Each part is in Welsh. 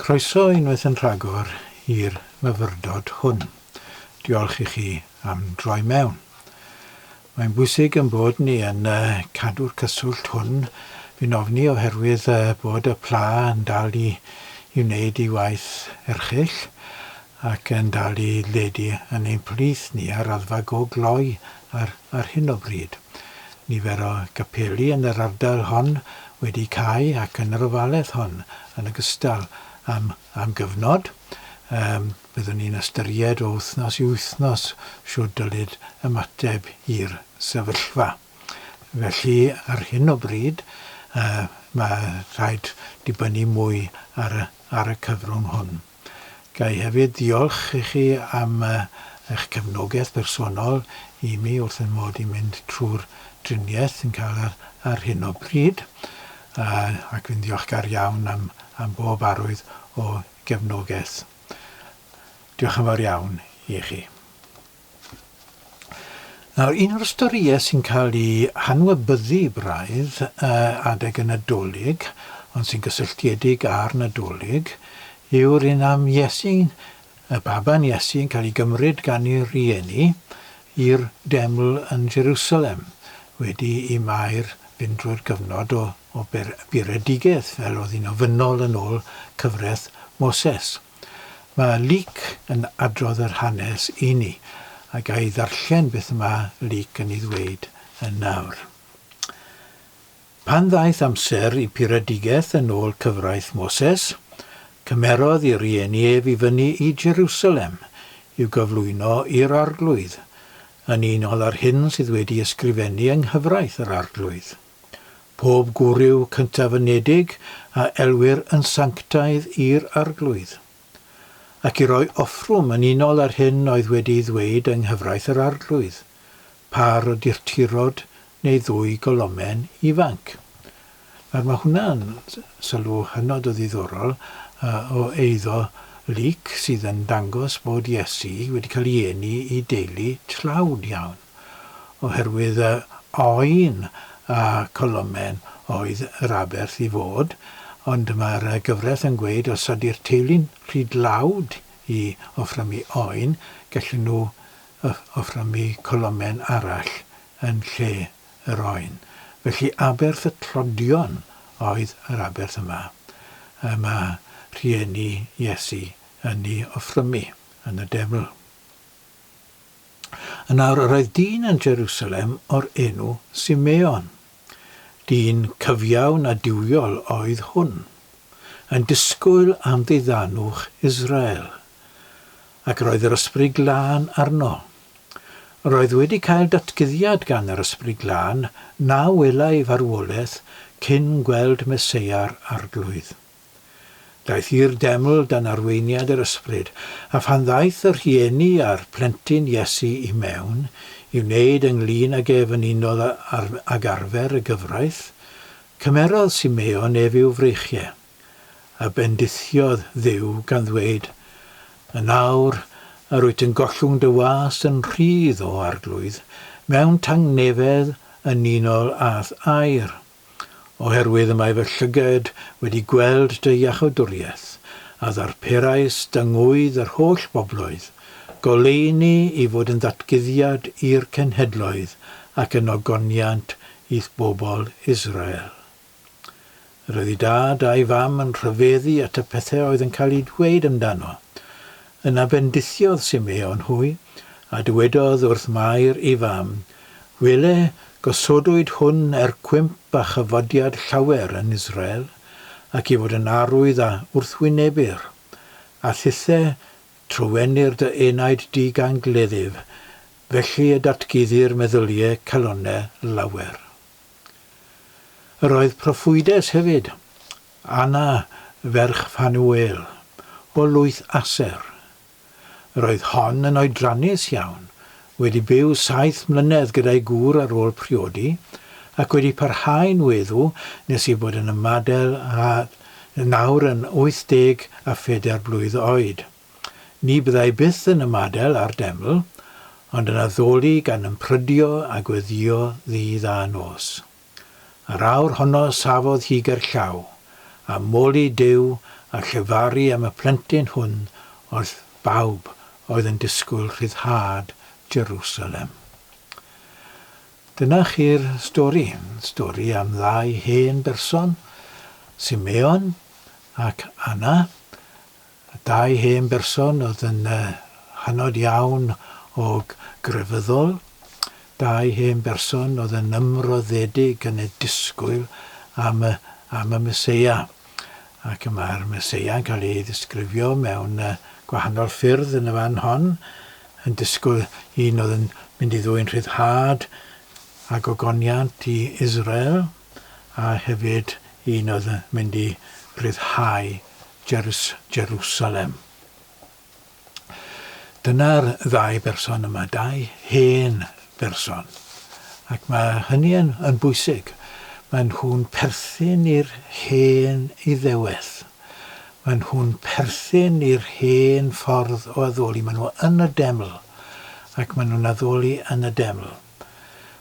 Croeso unwaith yn rhagor i'r myfyrdod hwn. Diolch i chi am droi mewn. Mae'n bwysig yn bod ni yn cadw'r cyswllt hwn. Fi'n ofni oherwydd bod y pla yn dal i wneud ei waith erchyll ac yn dal i ledu yn ein plith ni ar raddfa go gloi ar hyn o bryd. Nifer o gapeli yn yr ardal hon wedi cael ac yn yr ofaledd hon yn ogystal am gyfnod. Byddwn ni'n ystyried o wythnos i wythnos siwr dylid ymateb i'r sefyllfa. Felly ar hyn o bryd mae rhaid dibynnu mwy ar y cyfrwng hwn. Gai hefyd diolch i chi am eich cefnogaeth personol i mi wrth yn modd i mynd trwy'r driniaeth yn cael ar hyn o bryd. Ac fi'n ddiolchgar iawn am bob arwydd o gefnogaeth. Diolch yn fawr iawn i chi. Nawr, un o'r storïau sy'n cael ei hanwybyddu braidd adeg y Nadolig, ond sy'n gysylltiedig â'r Nadolig, yw'r un am Iesu, y baban Iesu yn cael ei gymryd gan ei rieni i'r deml yn Jerusalem, wedi i Mair fynd drwy'r gyfnod o buredigaeth fel oedd un ofynol yn ôl cyfraith Moses. Mae Luc yn adrodd yr hanes i ni, a gai ddarllen beth mae Luc yn ei ddweud yn nawr. Pan ddaeth amser i buredigaeth yn ôl cyfraith Moses, cymerodd i rieni ef i fyny i Jerusalem i'w gyflwyno i'r arglwydd, yn unol ar hyn sydd wedi ysgrifennu yng nghyfraith yr arglwydd. Pob gwryw cyntaf ynedig a elwyr yn sanctaidd i'r arglwydd. Ac i roi offrwm yn unol ar hyn oedd wedi ddweud yng nghyfraith yr arglwydd, par o dirtirod neu 2 golomen ifanc. Mae hwnna'n sylw hynod o ddiddorol o eiddo Luc sydd yn dangos bod Iesu wedi cael ei eni i deulu tlawd iawn, oherwydd oen a colomen oedd yr aberth i fod, ond mae'r gyfraith yn gweud os ydy'r teulu'n rhy dlawd i offrymu oen, gallen nhw offrymu colomen arall yn lle yr oen. Felly aberth y trodion oedd yr aberth yma. Mae rhieni Iesu yn ei offrymu yn y deml. Nawr, roedd dyn yn Jerusalem o'r enw Simeon. Dyn cyfiawn a diwiol oedd hwn, yn disgwyl am ddiddanwch Israel, ac roedd yr ysbryd glân arno. Roedd wedi cael datguddiad gan yr ysbryd glân na welai farwolaeth cyn gweld Meseia'r arglwydd. Daeth i'r deml dan arweiniad yr ysbryd, a phan ddaeth yr rhieni a'r plentyn Iesu i mewn, i wneud ynglyn ag ef yn unol ag arfer y gyfraith, cymerodd Simeon ef i'w freichiau, a bendithiodd Dduw gan ddweud, yn awr, a rwyt yn gollwng dy was yn rhydd o arglwydd, mewn tangnefedd yn unol ath air, oherwydd y mae fy llygad wedi gweld dy iachawdwriaeth, a ddarperais dyngwydd yr holl bobloedd, goleuni i fod yn ddatguddiad i'r cenhedloedd ac yn ogoniant i'th bobl Israel. Roedd ei dad a'i fam yn rhyfeddu at y pethau oedd yn cael ei dweud amdano. Yna bendithiodd Simeon hwy, a dywedodd wrth Mair ei fam, wele gosodwyd hwn cwymp a chyfodiad llawer yn Israel, ac i fod yn arwydd a wrthwynebyr, a thithau trywennir dy enaid di gan gleddyf, felly y datguddir meddyliau calonau lawer. Yr oedd proffwydes hefyd, Anna ferch Phanuel, o lwyth Aser. Yr oedd hon yn oedrannus iawn, wedi byw 7 mlynedd gyda'i gŵr ar ôl priodi, ac wedi parhau'n weddw nes i bod yn ymadel a nawr yn 84 blwydd oed. Ni byddai byth yn ymadel ar deml, ond yn addoli gan ymprydio a gweddio ddydd a nos. Ar awr honno safodd hi gerllaw, a moli Duw a llefaru am y plentyn hwn wrth bawb oedd yn disgwyl rhyddhad Jerusalem. Dyna chi'r stori am ddau hen berson, Simeon ac Anna. Dau hen berson oedd yn hynod iawn o grefyddol. Dau hen berson oedd yn ymroddedig yn y disgwyl am y Meseia. Ac mae'r Meseia yn cael ei ddisgrifio mewn gwahanol ffyrdd yn y fan hon, yn disgwyl un oedd yn mynd i ddwy'n rhyddhad a gogoniant i Israel, a hefyd un oedd yn mynd i ryddhau Jerusalem. Dyna'r ddau berson yma, dau hen berson. Ac mae hynny yn bwysig. Mae nhw'n perthyn i'r hen Iddewedd. Mae nhw'n perthyn i'r hen ffordd o addoli. Mae nhw yn y deml, ac mae nhw'n addoli yn y deml.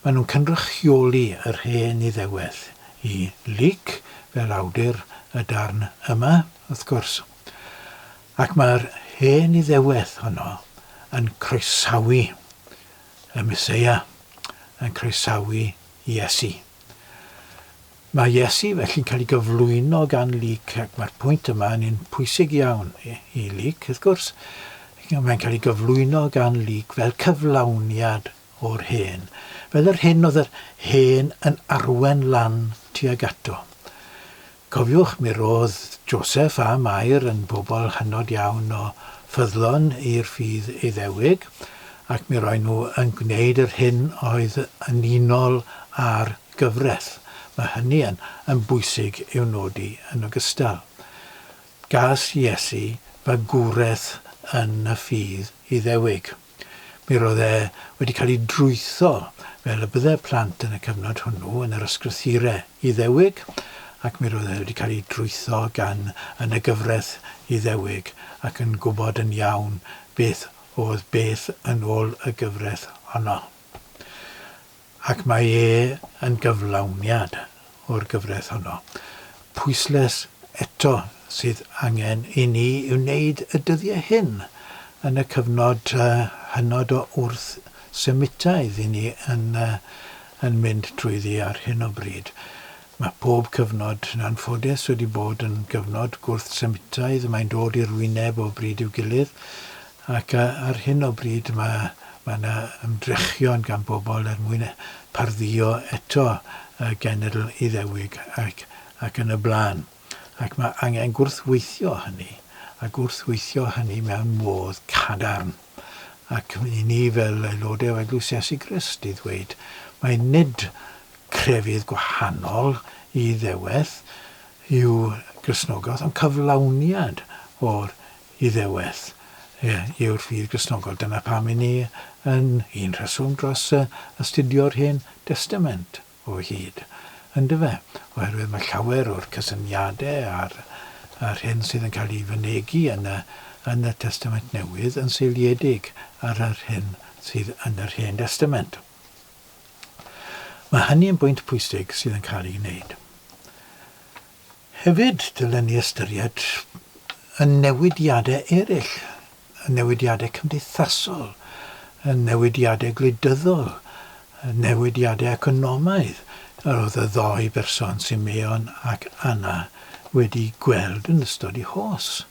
Mae nhw'n cynrychioli yr hen Iddewedd i Luc fel awdur y darn yma, wrth gwrs. Ac mae'r hen Iddewedd honno yn croesawu y Meseia, yn croesawu Iesu. Mae Iesu felly'n cael ei gyflwyno gan Luc, ac mae'r pwynt yma yn un pwysig iawn i Luc, wrth gwrs. Mae'n cael ei gyflwyno gan Luc fel cyflawniad o'r hen. Fel yr hyn oedd yr hen yn arwen lan tuag ato. Cofiwch, mi roedd Joseph a Mair yn bobl hynod iawn o ffyddlon i'r ffydd Iddewig, ac mi roedd nhw yn gwneud yr hyn oedd yn unol ar gyfraith. Mae hynny yn bwysig i'w nodi yn ogystal. Gas Iesu fagwraeth yn y ffydd Iddewig. Mi roedd wedi cael ei drwytho fel y bydde plant yn y cyfnod hwnnw yn yr ysgrythurau Iddewig, ac mi roedd wedi cael ei drwytho gan yn y gyfraith Iddewig ac yn gwybod yn iawn beth oedd beth yn ôl y gyfraith honno. Ac mae yn gyflawniad o'r gyfraith honno. Pwysles eto sydd angen i ni i wneud y dyddiau hyn yn y cyfnod hynod o wrth semitaidd i ni yn mynd drwyddi ar hyn o bryd. Mae pob cyfnod yn anffodus wedi bod yn gyfnod gwrth semitaidd. Mae'n dod i'r wyneb o bryd i'w gilydd, ac ar hyn o bryd mae yna ymdrechion gan bobl mwyn parddio eto genedl Iddewig ac yn y blaen. Ac mae angen gwrthweithio hynny, a gwrthweithio hynny mewn modd cadarn. Ac i ni fel aelodau o Eglwys Iesu Grist i ddweud, mae nid crefydd gwahanol i Iddewedd yw Gristnogaeth, ond cyflawniad o'r Iddewedd yw'r ffydd Gristnogol. Dyna pam i ni yn un rheswm dros astudio'r Hen Testament o hyd. Ynddo fe? Oherwydd mae llawer o'r cysyniadau a'r hyn sydd yn cael ei fynegu yn y Testament Newydd yn seiliedig ar yr hyn sydd yn yr Hen Testament. Mae hynny yn bwynt pwysig sydd yn cael ei wneud. Hefyd, dylen ni ystyried y newidiadau eraill, y newidiadau cymdeithasol, y newidiadau gwleidyddol, y newidiadau economaidd. Oedd y ddoi berson, Simeon ac Anna, wedi gweld yn ystod eu hos.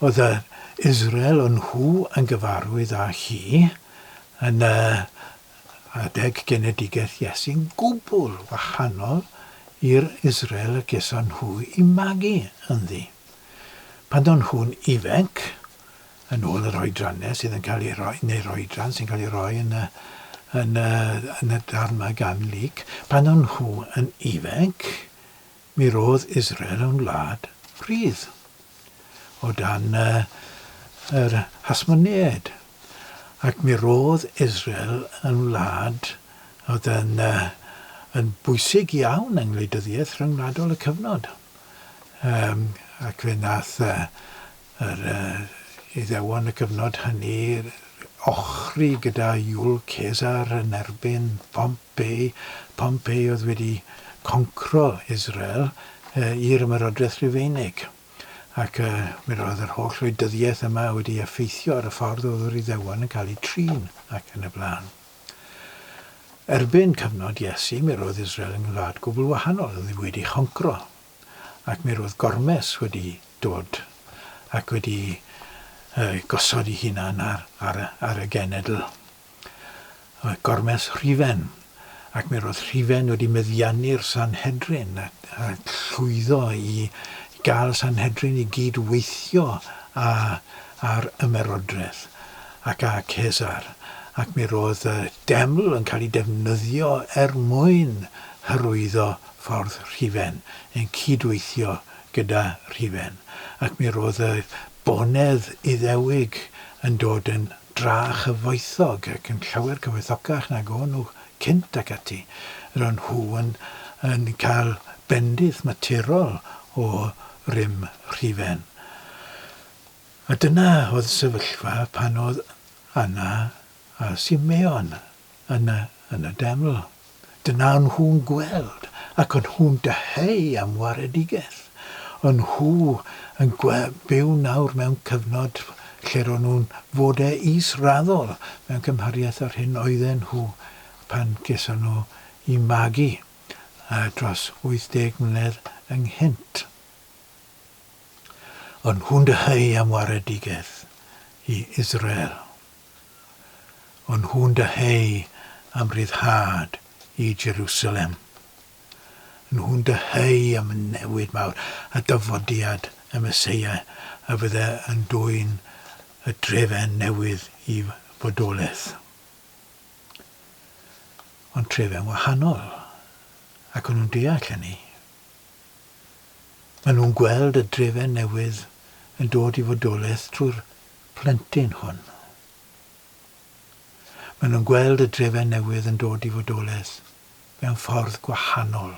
Oedd Israel o'n nhw yn gyfarwydd â hi yn adeg genedigaeth Iesu'n gwbl wahanol i'r Israel y geson nhw i magu ynddi. Pan o'n nhw'n ifanc, yn ôl yr oedrannau sydd yn cael ei roi, neu'r oedran sy'n cael ei roi yn y darn yma gan Luc, pan o'n nhw yn ifanc, mi roedd Israel yn wlad rhydd o dan yr hasmoniaid. Ac mi roedd Israel yn wlad oedd yn bwysig iawn yng ngwleidyddiaeth rhyngwladol y cyfnod. Ac fe nath Iddewon y cyfnod hynny ochri gyda Iwl Cesar yn erbyn Pompei. Pompei oedd wedi concro Israel i'r ymerodraeth Rufeinig. Ac mi roedd yr holl wleidyddiaeth yma wedi effeithio ar y ffordd oedd yr Iddewon yn cael ei trin ac yn y blaen. Erbyn cyfnod Iesu, mi roedd Israel yn wlad gwbl wahanol, oedd wedi choncro. Ac mi roedd gormes wedi dod ac wedi gosod ei hunan ar y genedl. Gormes rhifen. Ac mi roedd rhifen wedi meddiannu'r Sanhedrin a llwyddo i gael Sanhedrin i gyd weithio ar ymerodraeth ac a Cesar. Ac mi roedd y deml yn cael ei defnyddio mwyn hyrwyddo ffordd rhifen, yn cydweithio gyda rhifen. Ac mi roedd y bonedd Iddewig yn dod yn dra chyfoethog ac yn llawer cyfoethocach nag o'n nhw cynt ac ati. Roedd nhw yn cael bendydd materol o rym rhifen. A dyna oedd sefyllfa pan oedd Anna a Simeon yn y deml. Dyna o'n nhw'n gweld ac o'n nhw'n deheu am waredigaeth. O'n nhw yn byw nawr mewn cyfnod lle ro'n nhw'n fodau israddol mewn cymhariaeth ar hyn oedden nhw pan geson nhw i magu dros 80 mlynedd ynghynt. O'n nhw'n deheu am waredigaeth i Israel. O'n nhw'n deheu am ryddhad i Jerusalem. O'n nhw'n deheu am y newid mawr a dyfodiad y Meseia a fydde yn dwyn y drefen newydd i fodolaeth. Ond trefen wahanol ac o'n nhw'n deall hynny. Maen nhw'n gweld y drefen newydd yn dod i fodolaeth trwy'r plentyn hwn. Maen nhw'n gweld y drefen newydd yn dod i fodolaeth mewn ffordd gwahanol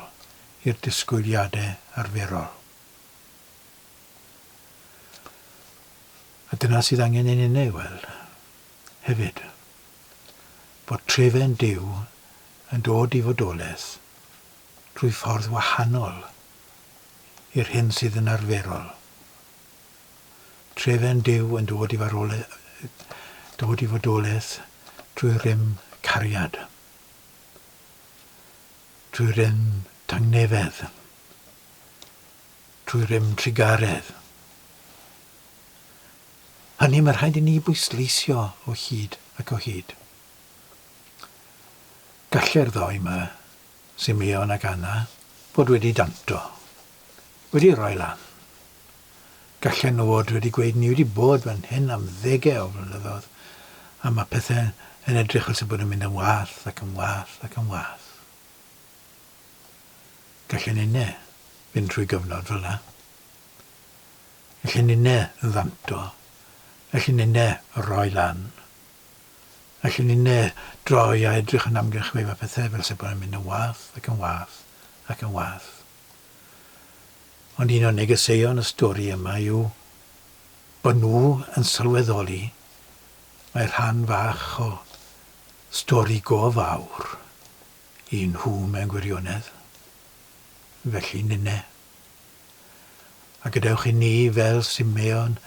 i'r disgwyliadau arferol. A dyna sydd angen ein unig weld hefyd, bod trefen Duw yn dod i fodolaeth drwy ffordd wahanol i'r hyn sydd yn arferol. Trefen Duw yn dod i fodolaeth drwy rym cariad, drwy rym tangnefedd, drwy rym trigaredd. Hynny mae rhaid i ni bwysleisio o hyd ac o hyd. Gallai'r ddoi yma, Simeon ac Anna, bod wedi danto, wedi rhoi lan. Gallai nhw fod wedi gweud ni wedi bod fan hyn am 10 o flynyddoedd, a mae pethau yn edrych os bod yn mynd yn wath ac yn wath ac yn wath. Gallai ni fynd trwy gyfnod fel yna. Gallai ni yn ddanto. Gallai ni roi lan. Gallai ni droi a edrych yn amgylch mae pethau fel sy'n bod yn mynd yn wath ac yn wath ac yn wath. Ond un o negeseuon y stori yma yw bod nhw yn sylweddoli mae'r rhan fach o stori go fawr i nhw mewn gwirionedd. Felly nine. A gadewch i ni fel Simeon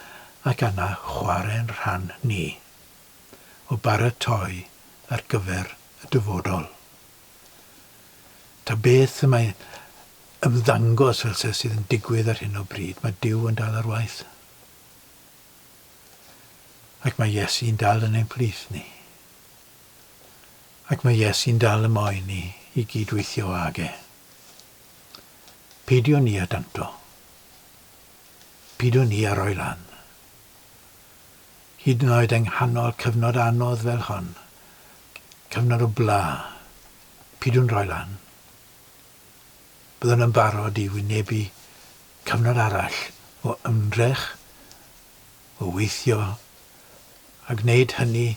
ac Anna chwarae'n rhan ni o baratoi ar gyfer y dyfodol. Ta beth y mae ymddangos fel sydd yn digwydd ar hyn o bryd, mae Duw yn dal ar waith. Ac mae Iesu'n dal yn ein plith ni. Ac mae Iesu'n dal y moyn ni i gydweithio ag e. Peidio ni a danto. Peidio ni a roi lan. Hyd yn oed yng nghanol cyfnod anodd fel hon, cyfnod o bla, peidio'n roi lan. Byddwn yn barod i wynebu cyfnod arall o ymdrech, o weithio, a gwneud hynny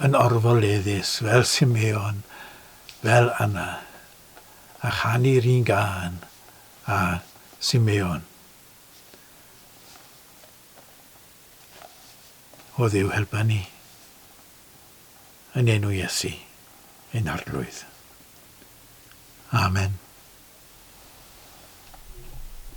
yn orfoleddus fel Simeon, fel Anna, a chanu'r un gân a Simeon. O Dduw helpa ni, yn enw Iesu, ein arglwydd. Amen.